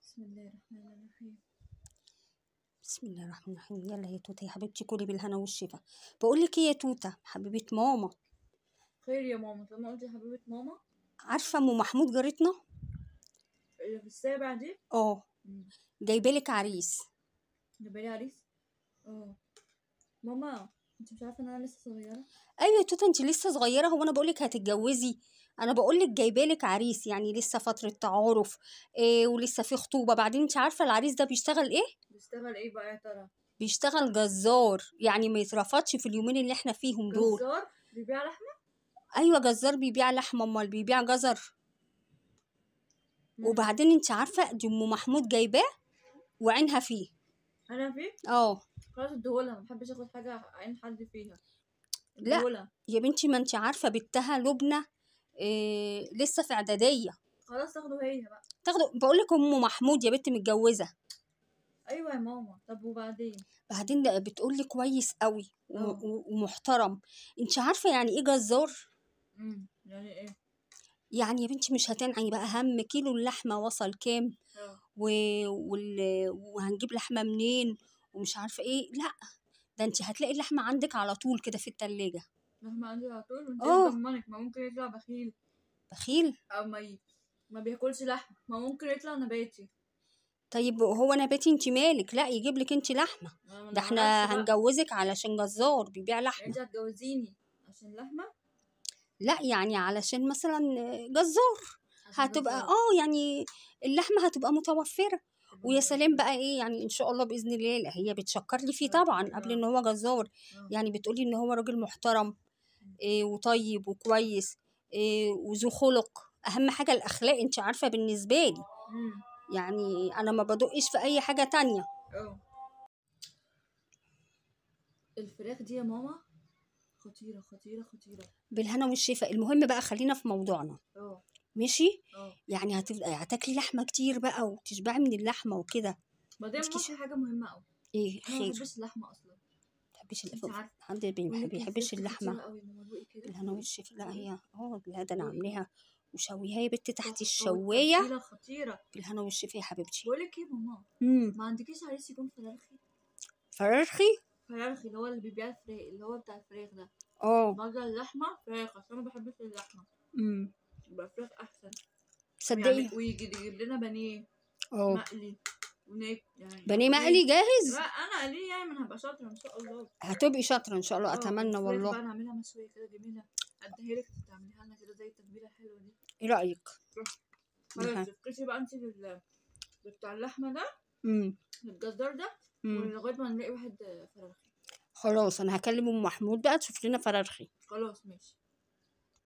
بسم الله الرحمن الرحيم. بسم الله الرحمن الرحيم. يلا يا توته يا حبيبتي، كلي بالهنا والشفا. بقول لك ايه يا توته حبيبه ماما، خير يا ماما. طالما قلت يا حبيبة ماما، عارفه ام محمود جارتنا؟ اللي في السابع دي. اه، جايبالك عريس. جايبالي عريس. اه ماما، انت مش عارفه ان انا لسه صغيره؟ ايوه يا توته، انت لسه صغيره. هو انا بقول لك هتتجوزي؟ انا بقول لك جايبالك عريس، يعني لسه فتره تعارف إيه، ولسه في خطوبه. بعدين انت عارفه العريس ده بيشتغل ايه؟ بيشتغل ايه بقى يا ترى؟ بيشتغل جزار، يعني ما يترفضش في اليومين اللي احنا فيهم دول. جزار بيبيع لحمه؟ ايوه جزار بيبيع لحمه، امال بيبيع جزر. مم. وبعدين انت عارفه دي ام محمود جايباه وعينها فيه. انا فيه. اه. خلاص اديهولها، ما بحبش اخد حاجه عين حد فيها. لا اديهولها. يا بنتي، ما انت عارفه بنتها لبنى إيه لسه في اعداديه. خلاص تاخده هي بقى. تاخده، بقول لك ام محمود يا بنتي متجوزه. ايوه يا ماما، طب وبعدين؟ بعدين ده بتقول لي كويس قوي اه. ومحترم. انت عارفه يعني ايه جزار؟ يعني ايه؟ يعني يا بنتي مش هتنعي بقى هم كيلو اللحمه وصل كام اه. و... وهنجيب لحمه منين ومش عارفه ايه. لا، ده انت هتلاقي اللحمه عندك على طول كده في التلاجة. لحمه عندي على طول؟ وانت ايه اه. ضمنك؟ ما ممكن يطلع بخيل بخيل؟ او ما بياكلش لحمه، ما ممكن يطلع نباتي. طيب هو نباتي انت مالك؟ لا يجيب لك انت لحمه. ما ده نعرفش احنا بقى. هنجوزك علشان جزار بيبيع يعني لحمه. انت هتجوزيني عشان لحمه؟ لا يعني علشان مثلا جزار. عشان هتبقى جزار. يعني اللحمه هتبقى متوفره. تبقى ويا سلام متوفرة. بقى ايه، يعني ان شاء الله باذن الله. لا هي بتشكر لي فيه يا طبعا رب. قبل اه. ان هو جزار. اه. يعني بتقولي ان هو راجل محترم إيه وطيب وكويس إيه وذو خلق. اهم حاجه الاخلاق، انت عارفه بالنسبه لي. امم. يعني انا ما بدقش في اي حاجه تانية. اه. الفراخ دي يا ماما خطيرة خطيرة خطيرة. بالهنا والشفا. المهم بقى خلينا في موضوعنا. اه. ماشي. اه. يعني هتاكلي لحمه كتير بقى وتشبعي من اللحمه وكده. بعدين انت ما في حاجة مهمة أوي. ايه أنا ما خير؟ بحبش اللحمة أصلا. بتحبيش أنت عارفة. حد بقول ما لك الفراخ بيحبش دي خطيرة اللحمه؟ أوي يا ماما، دوقي كده بالهنا دوقي. والشفا. لا دوقي. هي لا، ده انا دوقي. عاملاها وشويها يا بت تحت تحفة الشوايه. والتتبيلة خطيرة. بالهنا والشفا يا حبيبتي. بقول لك إيه يا ماما، امم. ما عندكيش عريس يكون فرارخي؟ فرارخي؟ فرارخي اللي هو اللي بيبيع الفراخ، اللي هو بتاع الفراخ ده. اه. بدل اللحمة فراخ، عشان ما بحبش اللحمة. امم. يبقى فراخ أحسن. تصدقي؟ ويجي يجيب لنا بانيه اه. مقلي يعني بانيه ناكل. مقلي لا جاهز؟ انا قليه يعني، ما انا هبقى شاطره ان شاء الله. هتبقي شاطره ان شاء الله، اه، اتمنى وفراخ والله. بقى نعملها مشويه كده جميله. اديها لك تعمليها لنا كده زي التتبيله الحلوه دي. ايه رايك؟ خلاص تفكسي بقى انت بتاع اللحمه ده، امم. الجزار ده، امم. ولغايه ما نلاقي واحد فراخي. خلاص انا هكلم ام محمود بقى تشوف لنا فرارخي. خلاص ماشي.